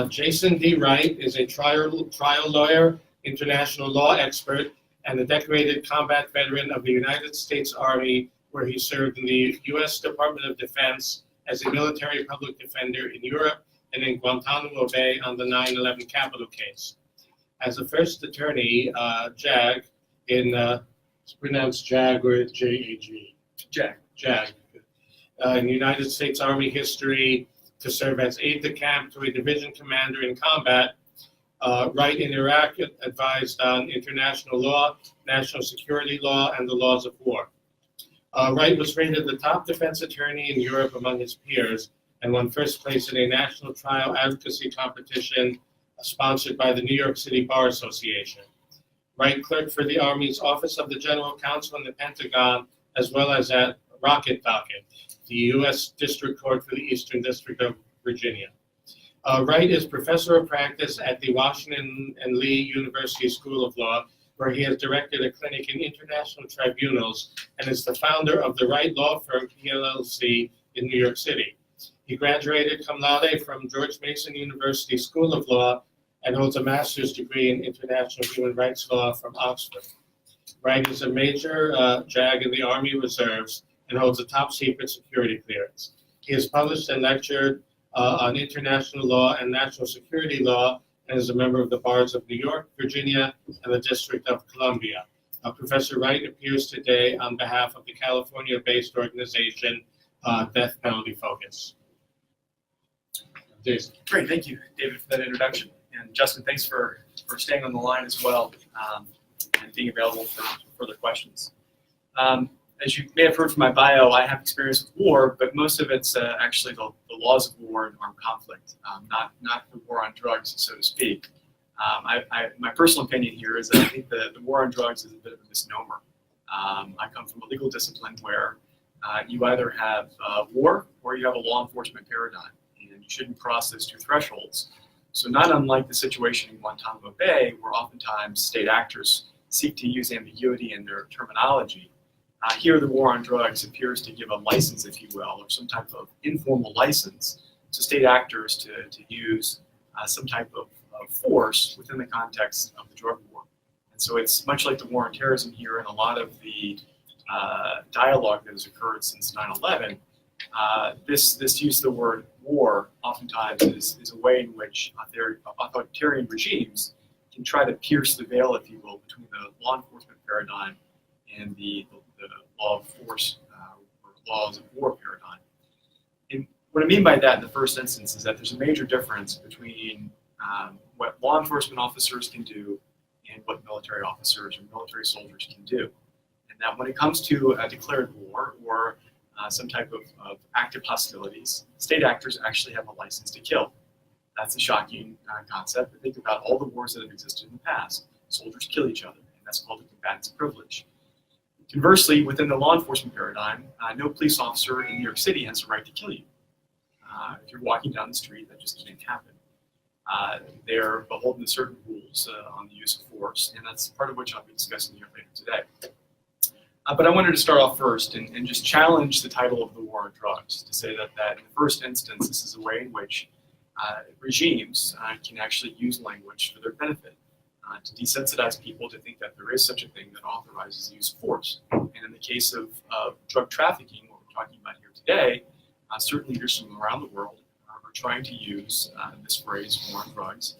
Jason D. Wright is a trial lawyer, international law expert, and a decorated combat veteran of the United States Army, where he served in the U.S. Department of Defense as a military public defender in Europe and in Guantanamo Bay on the 9/11 Capitol case. As a first attorney, JAG, it's pronounced JAG or J-A-G? JAG. In United States Army history, to serve as aide-de-camp to a division commander in combat. Wright in Iraq advised on international law, national security law, and the laws of war. Wright was rated the top defense attorney in Europe among his peers and won first place in a national trial advocacy competition sponsored by the New York City Bar Association. Wright clerked for the Army's Office of the General Counsel in the Pentagon, as well as at Rocket Docket, the U.S. District Court for the Eastern District of Virginia. Wright is professor of practice at the Washington and Lee University School of Law, where he has directed a clinic in international tribunals and is the founder of the Wright Law Firm, PLLC, in New York City. He graduated cum laude from George Mason University School of Law and holds a master's degree in international human rights law from Oxford. Wright is a major JAG in the Army Reserves and holds a top secret security clearance. He has published and lectured on international law and national security law and is a member of the bars of New York, Virginia, and the District of Columbia. Professor Wright appears today on behalf of the California-based organization Death Penalty Focus. Jason. Great, thank you, David, for that introduction. And Justin, thanks for staying on the line as well and being available for further questions. As you may have heard from my bio, I have experience with war, but most of it's actually the laws of war and armed conflict, not the war on drugs, so to speak. My personal opinion here is that I think the war on drugs is a bit of a misnomer. I come from a legal discipline where you either have war or you have a law enforcement paradigm, and you shouldn't cross those two thresholds. So not unlike the situation in Guantanamo Bay, where oftentimes state actors seek to use ambiguity in their terminology, here the war on drugs appears to give a license, if you will, or some type of informal license to state actors to use some type of force within the context of the drug war. And so it's much like the war on terrorism here, and a lot of the dialogue that has occurred since 9/11, this use of the word war oftentimes is a way in which authoritarian regimes can try to pierce the veil, if you will, between the law enforcement paradigm and the law of force or laws of war paradigm. And what I mean by that in the first instance is that there's a major difference between what law enforcement officers can do and what military officers or military soldiers can do. And that when it comes to a declared war or some type of active hostilities, state actors actually have a license to kill. That's a shocking concept, but think about all the wars that have existed in the past. Soldiers kill each other, and that's called a combatant's privilege. Conversely, within the law enforcement paradigm, no police officer in New York City has the right to kill you. If you're walking down the street, that just can't happen. They're beholden to certain rules on the use of force, and that's part of which I'll be discussing here later today. But I wanted to start off first and just challenge the title of the war on drugs, to say that in the first instance, this is a way in which regimes can actually use language for their benefit, to desensitize people to think that there is such a thing that authorizes the use of force. And in the case of drug trafficking, what we're talking about here today, certain leaders from around the world are trying to use this phrase, war on drugs,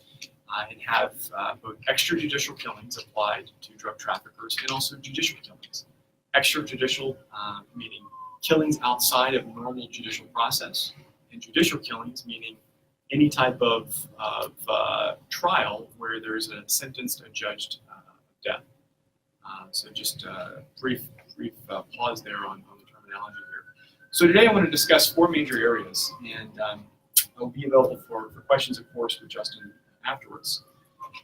and have both extrajudicial killings applied to drug traffickers and also judicial killings. Extrajudicial meaning killings outside of normal judicial process, and judicial killings meaning any type of trial where there's a sentenced and judged death. So just a brief pause there on the terminology here. So today I want to discuss four major areas, and I'll be available for questions, of course, with Justine afterwards.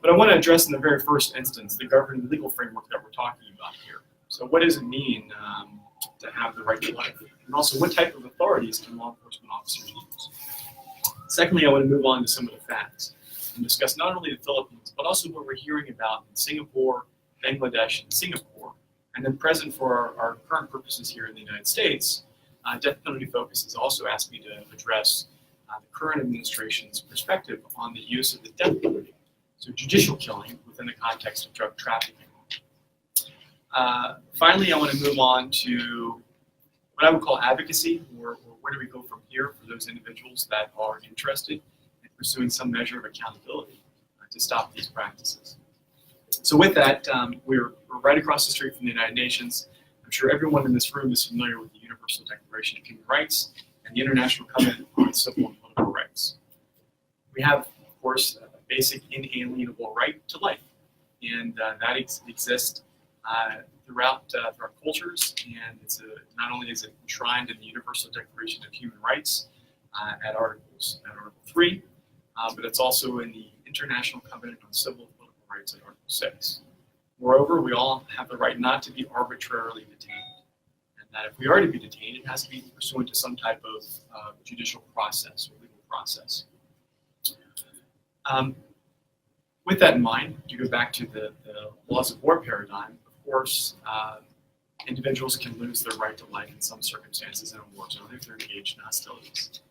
But I want to address in the very first instance the governing legal framework that we're talking about here. So what does it mean to have the right to life? And also, what type of authorities can law enforcement officers use? Secondly, I want to move on to some of the facts and discuss not only the Philippines, but also what we're hearing about in Singapore, Bangladesh, and Singapore And then present for our current purposes here in the United States, death penalty focus has also asked me to address the current administration's perspective on the use of the death penalty, so judicial killing within the context of drug trafficking. Finally, I want to move on to what I would call advocacy, or where do we go from here for those individuals that are interested in pursuing some measure of accountability to stop these practices. So with that, we're right across the street from the United Nations. I'm sure everyone in this room is familiar with the Universal Declaration of Human Rights and the International Covenant on Civil and Political Rights. We have, of course, a basic inalienable right to life, and that exists throughout cultures, and not only is it enshrined in the Universal Declaration of Human Rights at Article 3, but it's also in the International Covenant on Civil and Political Rights at Article 6. Moreover, we all have the right not to be arbitrarily detained, and that if we are to be detained, it has to be pursuant to some type of judicial process or legal process. With that in mind, to go back to the laws of war paradigm, of course, individuals can lose their right to life in some circumstances in a war zone if they're engaged in hostilities.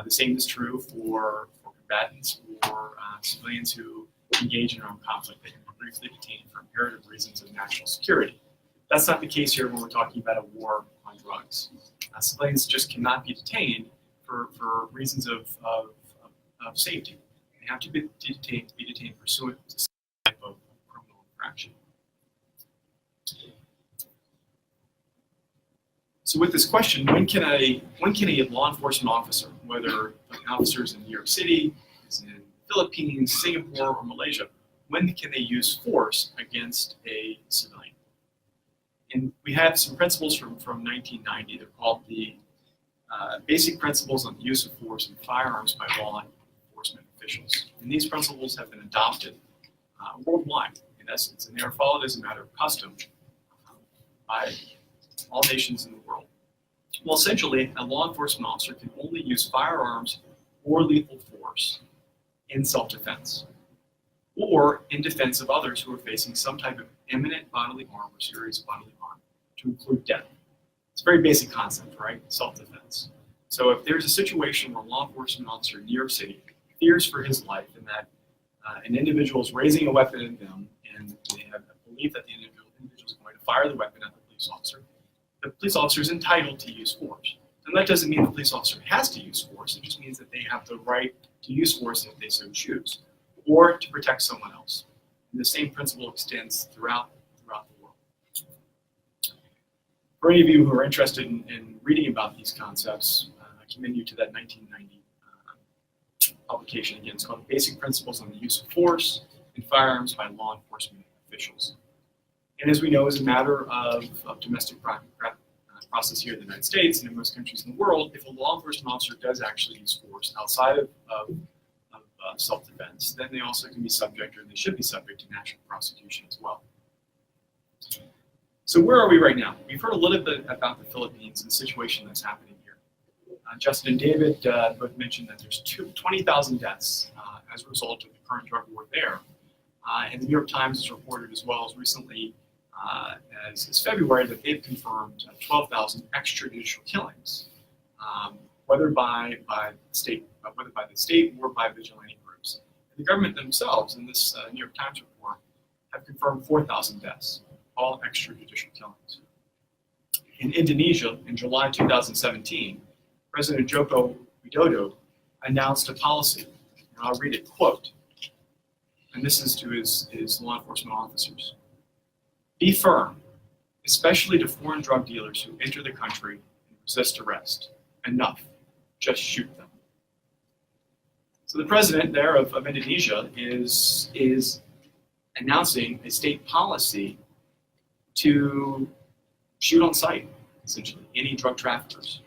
The same is true for combatants or civilians who engage in armed conflict. They can be briefly detained for imperative reasons of national security. That's not the case here when we're talking about a war on drugs. Civilians just cannot be detained for reasons of safety. They have to be detained pursuant to some type of criminal infraction. So with this question, when can a law enforcement officer, whether an officer is in New York City, is in the Philippines, Singapore, or Malaysia, when can they use force against a civilian? And we have some principles from 1990. They're called the Basic Principles on the Use of Force and Firearms by Law Enforcement Officials. And these principles have been adopted worldwide, in essence, and they are followed as a matter of custom by all nations in the world. Well, essentially, a law enforcement officer can only use firearms or lethal force in self-defense, or in defense of others who are facing some type of imminent bodily harm or serious bodily harm, to include death. It's a very basic concept, right? Self-defense. So if there's a situation where a law enforcement officer in New York City fears for his life and that an individual is raising a weapon at them and they have a belief that the individual is going to fire the weapon at the police officer is entitled to use force. And that doesn't mean the police officer has to use force. It just means that they have the right to use force if they so choose, or to protect someone else. And the same principle extends throughout the world. For any of you who are interested in reading about these concepts, I commend you to that 1990 publication. Again, it's called Basic Principles on the Use of Force and Firearms by Law Enforcement Officials. And as we know, as a matter of domestic process here in the United States and in most countries in the world, if a law enforcement officer does actually use force outside of self-defense, then they also can be subject, or they should be subject, to national prosecution as well. So where are we right now? We've heard a little bit about the Philippines and the situation that's happening here. Justine and David both mentioned that there's 20,000 deaths as a result of the current drug war there. And the New York Times has reported as well as recently as February that they've confirmed 12,000 extrajudicial killings, whether by the state or by vigilante groups. And the government themselves, in this New York Times report, have confirmed 4,000 deaths, all extrajudicial killings. In Indonesia, in July 2017, President Joko Widodo announced a policy, and I'll read it, quote, and this is to his law enforcement officers. Be firm, especially to foreign drug dealers who enter the country and resist arrest. Enough. Just shoot them. So the president there of Indonesia is announcing a state policy to shoot on sight, essentially, any drug traffickers.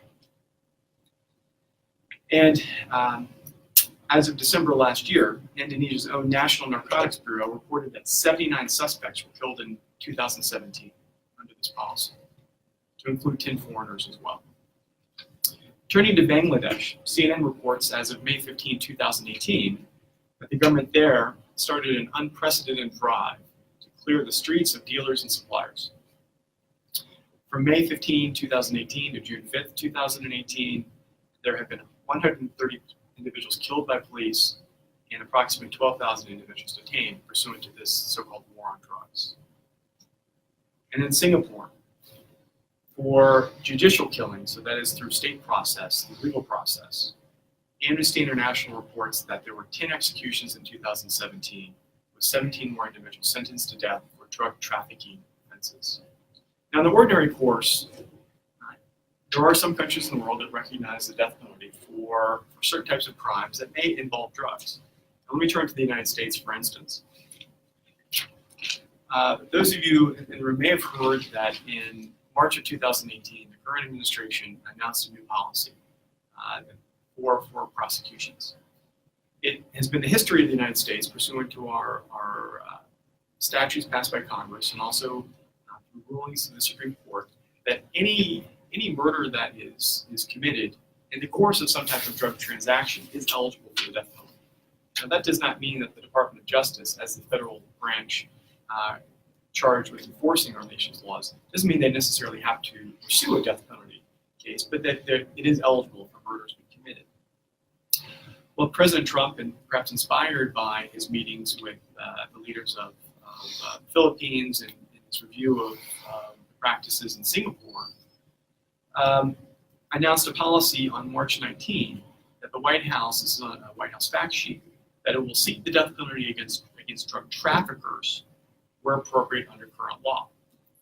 And as of December last year, Indonesia's own National Narcotics Bureau reported that 79 suspects were killed in 2017 under this policy, to include 10 foreigners as well. Turning to Bangladesh, CNN reports as of May 15, 2018, that the government there started an unprecedented drive to clear the streets of dealers and suppliers. From May 15, 2018 to June 5th, 2018, there have been 130 individuals killed by police and approximately 12,000 individuals detained pursuant to this so-called war on drugs. And in Singapore, for judicial killings, so that is through state process, the legal process, Amnesty International reports that there were 10 executions in 2017, with 17 more individuals sentenced to death for drug trafficking offenses. Now, in the ordinary course, there are some countries in the world that recognize the death penalty for certain types of crimes that may involve drugs. Now, let me turn to the United States, for instance. Those of you in the room may have heard that in March of 2018, the current administration announced a new policy for prosecutions. It has been the history of the United States, pursuant to our statutes passed by Congress and also through rulings of the Supreme Court, that any murder that is committed in the course of some type of drug transaction is eligible for the death penalty. Now, that does not mean that the Department of Justice, as the federal branch charged with enforcing our nation's laws, doesn't mean they necessarily have to pursue a death penalty case, but that it is eligible for murders being committed. Well, President Trump, and perhaps inspired by his meetings with the leaders of the Philippines and his review of practices in Singapore, announced a policy on March 19 that the White House, this is on a White House fact sheet, that it will seek the death penalty against drug traffickers where appropriate under current law.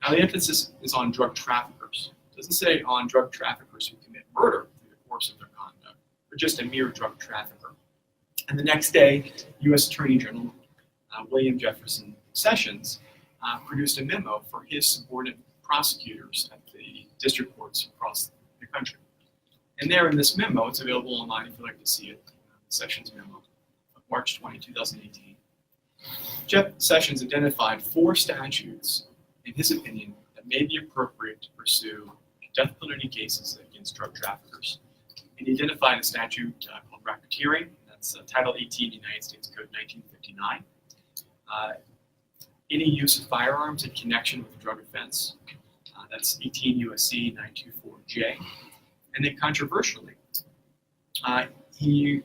Now, the emphasis is on drug traffickers. It doesn't say on drug traffickers who commit murder through the course of their conduct, but just a mere drug trafficker. And the next day, U.S. Attorney General William Jefferson Sessions produced a memo for his subordinate prosecutors at the district courts across the country. And there in this memo, it's available online if you'd like to see it, Sessions memo of March 20, 2018. Jeff Sessions identified 4 statutes, in his opinion, that may be appropriate to pursue death penalty cases against drug traffickers. And he identified a statute called racketeering, that's Title 18 United States Code 1959. Any use of firearms in connection with a drug offense, that's 18 U.S.C. 924J. And then controversially, he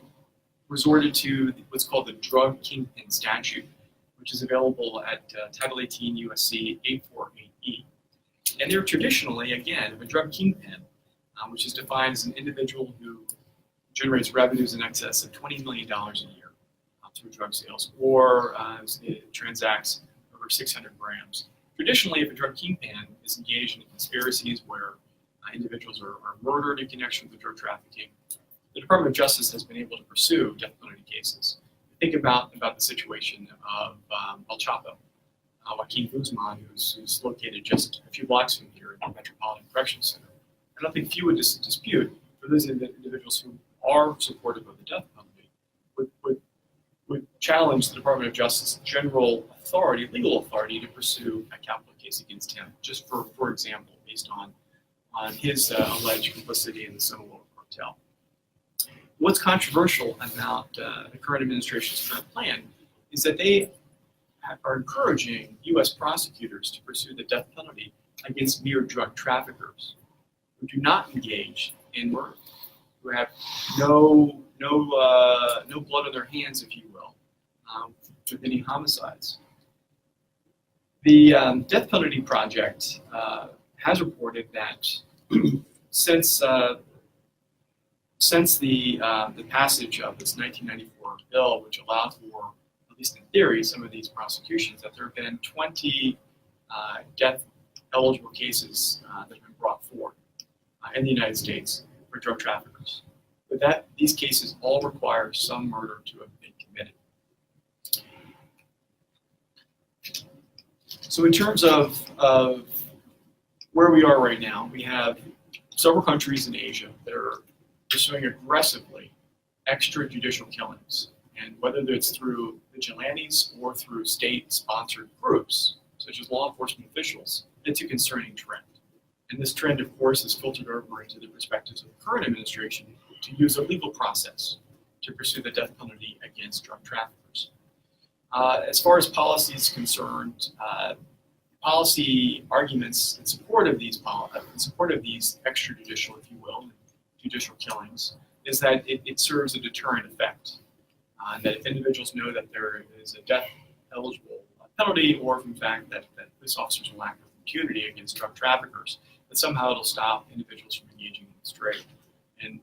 resorted to what's called the drug kingpin statute, which is available at Title 18 U.S.C. 848E. And they're traditionally, again, a drug kingpin, which is defined as an individual who generates revenues in excess of $20 million a year through drug sales, or it transacts over 600 grams. Traditionally, if a drug kingpin is engaged in conspiracies where individuals are murdered in connection with drug trafficking, the Department of Justice has been able to pursue death penalty cases. Think about the situation of El Chapo, Joaquin Guzman, who's located just a few blocks from here in the Metropolitan Correctional Center. I don't think few would dispute, for those individuals who are supportive of the death penalty, would challenge the Department of Justice general authority, legal authority, to pursue a capital case against him, just for example, based on his alleged complicity in the Sinaloa cartel. What's controversial about the current administration's current plan is that they are encouraging U.S. prosecutors to pursue the death penalty against mere drug traffickers who do not engage in murder, who have no blood on their hands, if you will, with any homicides. The Death Penalty Project has reported that since the passage of this 1994 bill, which allowed for, at least in theory, some of these prosecutions, that there have been 20 death-eligible cases that have been brought forward in the United States for drug traffickers. But these cases all require some murder to have been committed. So in terms of where we are right now, we have several countries in Asia that are pursuing aggressively extrajudicial killings. And whether it's through vigilantes or through state-sponsored groups, such as law enforcement officials, it's a concerning trend. And this trend, of course, is filtered over into the perspectives of the current administration to use a legal process to pursue the death penalty against drug traffickers. As far as policy is concerned, policy arguments in support of these extrajudicial, if you will, judicial killings, is that it serves a deterrent effect. And that if individuals know that there is a death-eligible penalty, or in fact that police officers will act with impunity against drug traffickers, that somehow it'll stop individuals from engaging in this trade. And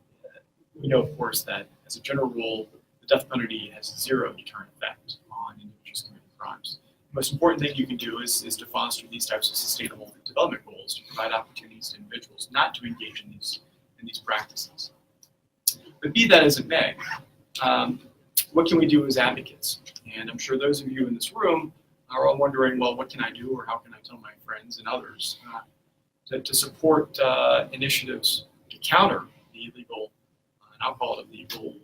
we know, of course, that as a general rule, the death penalty has zero deterrent effect on individuals committing crimes. The most important thing you can do is to foster these types of sustainable development goals, to provide opportunities to individuals not to engage in these practices. But be that as it may, what can we do as advocates? And I'm sure those of you in this room are all wondering, well, what can I do, or how can I tell my friends and others to support initiatives to counter the illegal, and I'll call it illegal,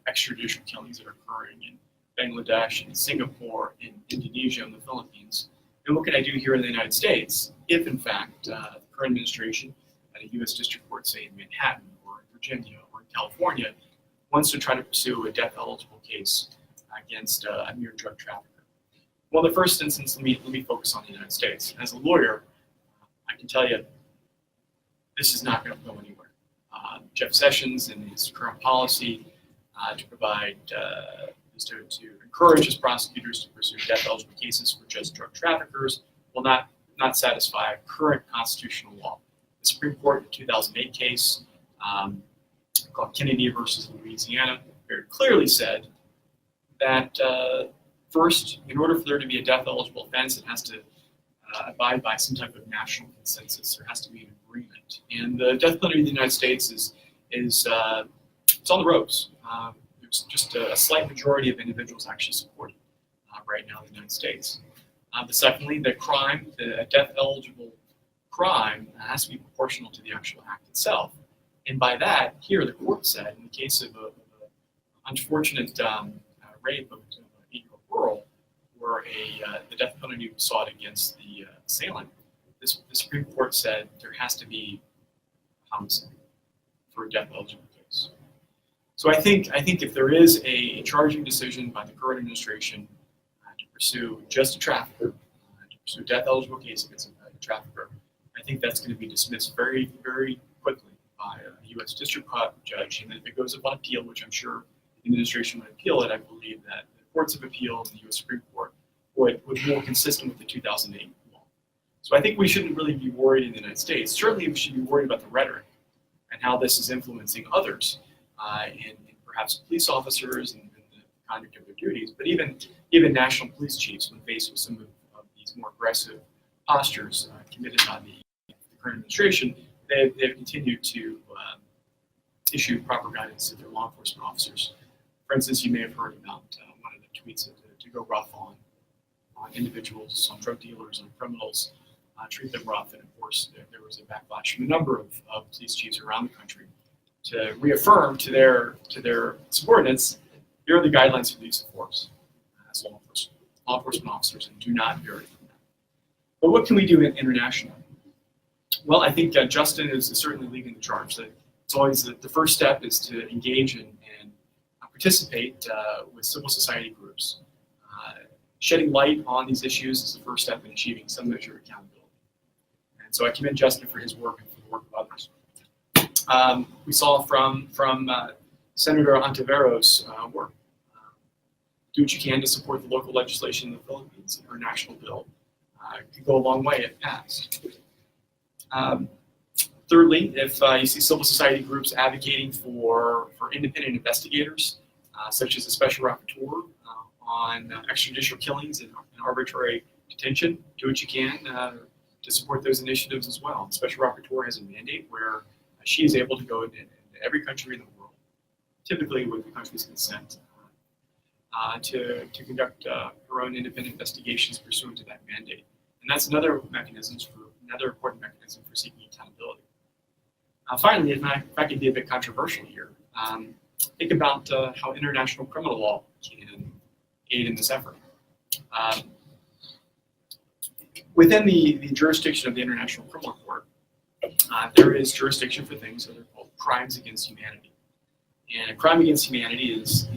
extrajudicial killings that are occurring in Bangladesh, in Singapore, in Indonesia, and the Philippines. And what can I do here in the United States if, in fact, the current administration at a U.S. district court, say in Manhattan or in Virginia or in California, wants to try to pursue a death-eligible case against a mere drug trafficker? Well, in the first instance, let me focus on the United States. As a lawyer, I can tell you this is not going to go anywhere. Jeff Sessions and his current policy to provide is to encourage his prosecutors to pursue death-eligible cases for just drug traffickers will not satisfy current constitutional law. The Supreme Court in the 2008 case called Kennedy versus Louisiana very clearly said that first, in order for there to be a death-eligible offense, it has to abide by some type of national consensus. There has to be an agreement. And the death penalty in the United States is it's on the ropes. There's just a slight majority of individuals actually support it right now in the United States. But secondly, the crime, a death-eligible crime, has to be proportional to the actual act itself. And by that, here the court said, in the case of an unfortunate rape of an 8-year-old girl, where the death penalty was sought against the assailant, the Supreme Court said there has to be homicide for a death-eligible case. So I think if there is a charging decision by the current administration to pursue just a trafficker, to pursue a death-eligible case against a trafficker, I think that's going to be dismissed very, very quickly by a U.S. district court judge. And if it goes up on appeal, which I'm sure the administration would appeal it, I believe that the courts of appeal and the U.S. Supreme Court would be more consistent with the 2008 law. So I think we shouldn't really be worried in the United States. Certainly we should be worried about the rhetoric and how this is influencing others, and perhaps police officers and the conduct of their duties, but even national police chiefs, when faced with some of these more aggressive postures committed by the current administration, they've continued to issue proper guidance to their law enforcement officers. For instance, you may have heard about one of the tweets to go rough on individuals, on drug dealers, on criminals, treat them rough. And of course, there was a backlash from a number of police chiefs around the country to reaffirm to their subordinates, here are the guidelines for the use of force as law enforcement officers, and do not vary from that. But what can we do internationally? Well, I think Justine is certainly leading the charge. It's always the first step is to engage and participate with civil society groups. Shedding light on these issues is the first step in achieving some measure of accountability. And so I commend Justine for his work and for the work of others. We saw from Senator Hontiveros' work. Do what you can to support the local legislation in the Philippines. Her national bill could go a long way if passed. Thirdly, if you see civil society groups advocating for independent investigators, such as a special rapporteur on extrajudicial killings and arbitrary detention, do what you can to support those initiatives as well. The special rapporteur has a mandate where she is able to go into every country in the world, typically with the country's consent, to conduct her own independent investigations pursuant to that mandate. And that's another important mechanism for seeking accountability. Finally, if I could be a bit controversial here, think about how international criminal law can aid in this effort. Within the jurisdiction of the International Criminal Court, there is jurisdiction for things that are called crimes against humanity. And a crime against humanity is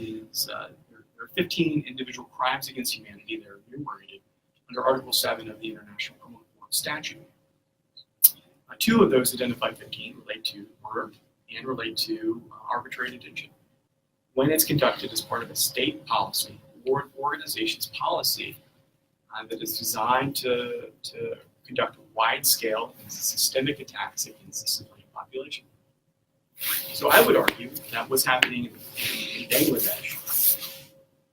there are 15 individual crimes against humanity that are enumerated under Article 7 of the International Criminal Court. statute. Two of those identified 15 relate to murder and relate to arbitrary detention. When it's conducted as part of a state policy or an organization's policy that is designed to conduct wide-scale and systemic attacks against the civilian population. So I would argue that what's happening in Bangladesh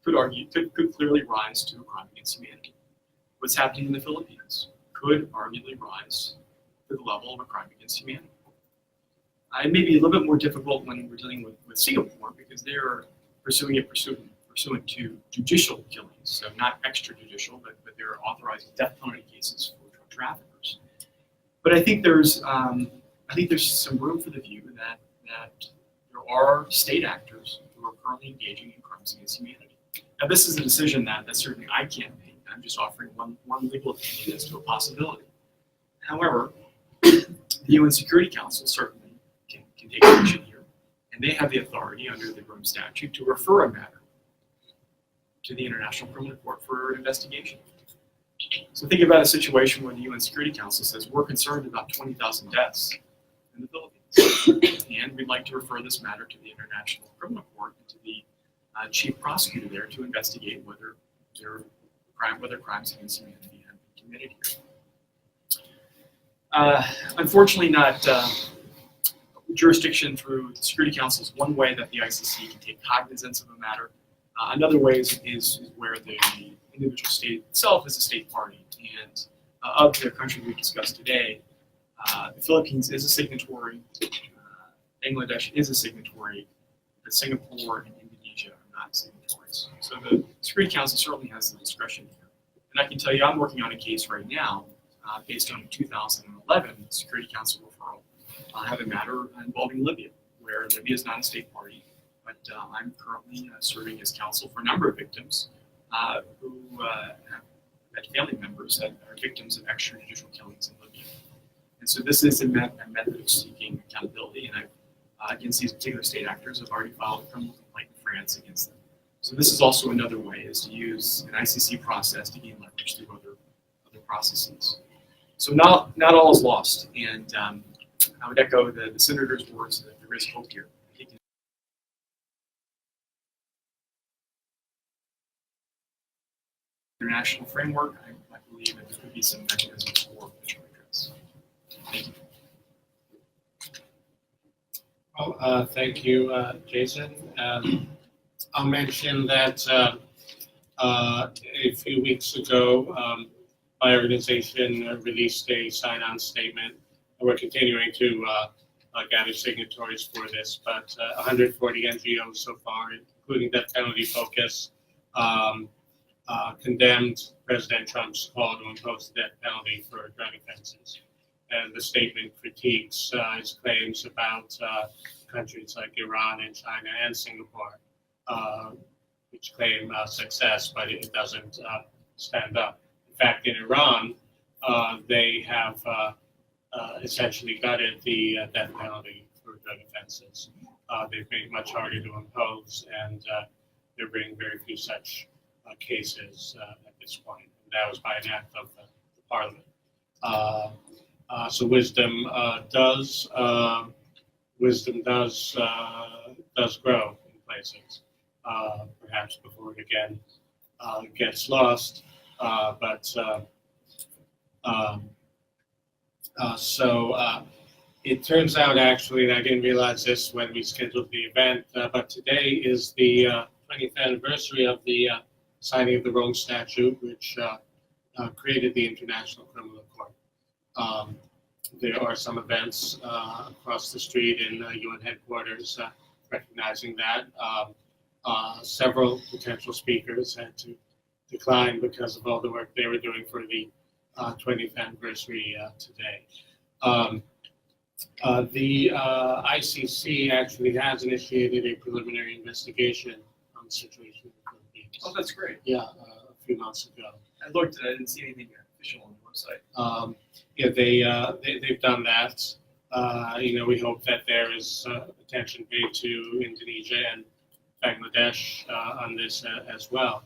could clearly rise to a crime against humanity. What's happening in the Philippines could arguably rise to the level of a crime against humanity. It may be a little bit more difficult when we're dealing with Singapore because they're pursuing it pursuant to judicial killings, so not extrajudicial, but they're authorizing death penalty cases for drug traffickers. But I think there's some room for the view that there are state actors who are currently engaging in crimes against humanity. Now, this is a decision that certainly I can't make. I'm just offering one legal opinion as to a possibility. However, the UN Security Council certainly can take action here, and they have the authority under the Rome Statute to refer a matter to the International Criminal Court for an investigation. So think about a situation where the UN Security Council says we're concerned about 20,000 deaths in the Philippines, and we'd like to refer this matter to the International Criminal Court and to the chief prosecutor there to investigate whether crimes against humanity have been committed here. Unfortunately, not jurisdiction through the Security Council is one way that the ICC can take cognizance of a matter. Another way is where the individual state itself is a state party. And of the countries we discussed today, the Philippines is a signatory, Bangladesh is a signatory, but Singapore and Indonesia are not signatories. So the Security Council certainly has the discretion here. And I can tell you I'm working on a case right now based on a 2011 Security Council referral. I have a matter involving Libya, where Libya is not a state party, but I'm currently serving as counsel for a number of victims who have had family members that are victims of extrajudicial killings in Libya. And so this is a method of seeking accountability, and against these particular state actors, I've already filed a criminal complaint in France against them. So this is also another way, is to use an ICC process to gain leverage through other processes. So not all is lost, and I would echo the senator's words that there is hope here. International framework, I believe that there could be some mechanisms for potential redress. Thank you. Well, thank you, Jason. I'll mention that a few weeks ago, my organization released a sign-on statement. We're continuing to gather signatories for this, but 140 NGOs so far, including Death Penalty Focus, condemned President Trump's call to impose the death penalty for drug offenses. And the statement critiques his claims about countries like Iran and China and Singapore, which claim success, but it doesn't stand up. In fact, in Iran, they have essentially gutted the death penalty for drug offenses. They've made it much harder to impose, and they're bringing very few such cases at this point. And that was by an act of the Parliament. So wisdom does grow in places, perhaps before it again gets lost. So it turns out, actually, and I didn't realize this when we scheduled the event, but today is the 20th anniversary of the signing of the Rome Statute, which created the International Criminal Court. There are some events across the street in UN headquarters recognizing that. Several potential speakers had to decline because of all the work they were doing for the 20th anniversary today. The ICC actually has initiated a preliminary investigation on the situation in the Philippines. Oh, that's great. Yeah, a few months ago. I looked and I didn't see anything official on the website. Yeah, they've done that. We hope that there is attention paid to Indonesia and Bangladesh on this as well.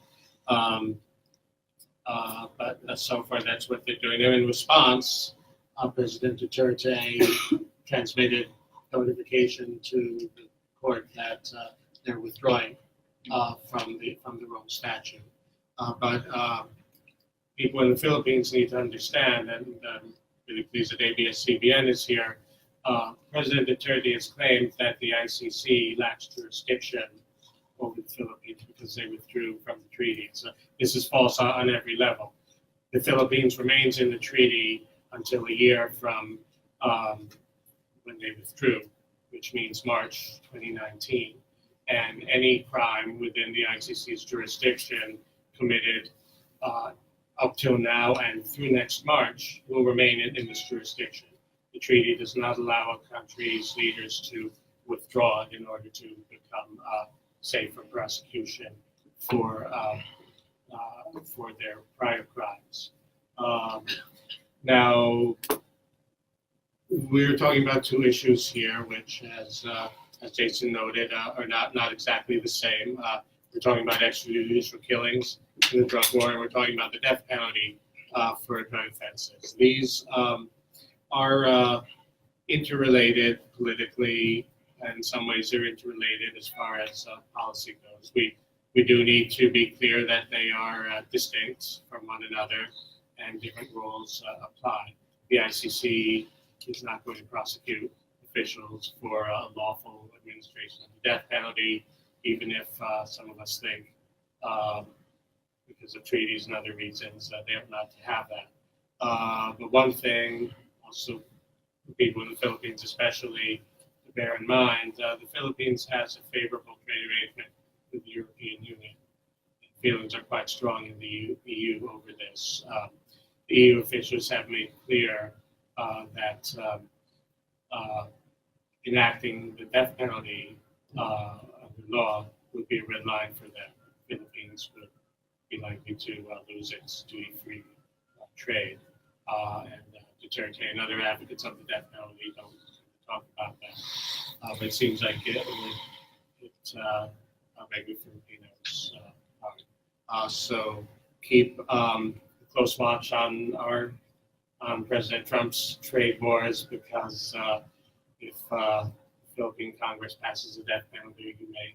But so far, that's what they're doing. And in response, President Duterte transmitted notification to the court that they're withdrawing from the Rome Statute. But people in the Philippines need to understand, and really pleased that ABS-CBN is here. President Duterte has claimed that the ICC lacks jurisdiction over the Philippines because they withdrew from the treaty. So this is false on every level. The Philippines remains in the treaty until a year from when they withdrew, which means March 2019. And any crime within the ICC's jurisdiction committed up till now and through next March will remain in this jurisdiction. The treaty does not allow a country's leaders to withdraw in order to become safe from prosecution for their prior crimes. Now, we're talking about two issues here, which, as Jason noted, are not exactly the same. We're talking about extrajudicial killings in the drug war, and we're talking about the death penalty for drug offenses. These are interrelated politically, and in some ways they're interrelated as far as policy goes. We do need to be clear that they are distinct from one another and different roles apply. The ICC is not going to prosecute officials for lawful administration of the death penalty, even if some of us think, because of treaties and other reasons, they are not to have that. But one thing, also for people in the Philippines especially, to bear in mind, the Philippines has a favorable trade arrangement with the European Union. Feelings are quite strong in the EU over this. The EU officials have made clear that enacting the death penalty under law would be a red line for them. The Philippines would be likely to lose its duty-free trade. And Duterte and other advocates of the death penalty don't talk about that. But it seems like it make the Filipinos so keep close watch on President Trump's trade wars, because if Philippine Congress passes the death penalty, you may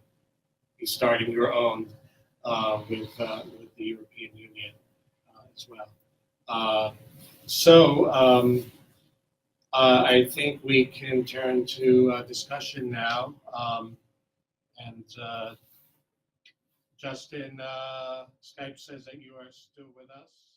be starting your own with the European Union as well. I think we can turn to discussion now. Justine, Skype says that you are still with us.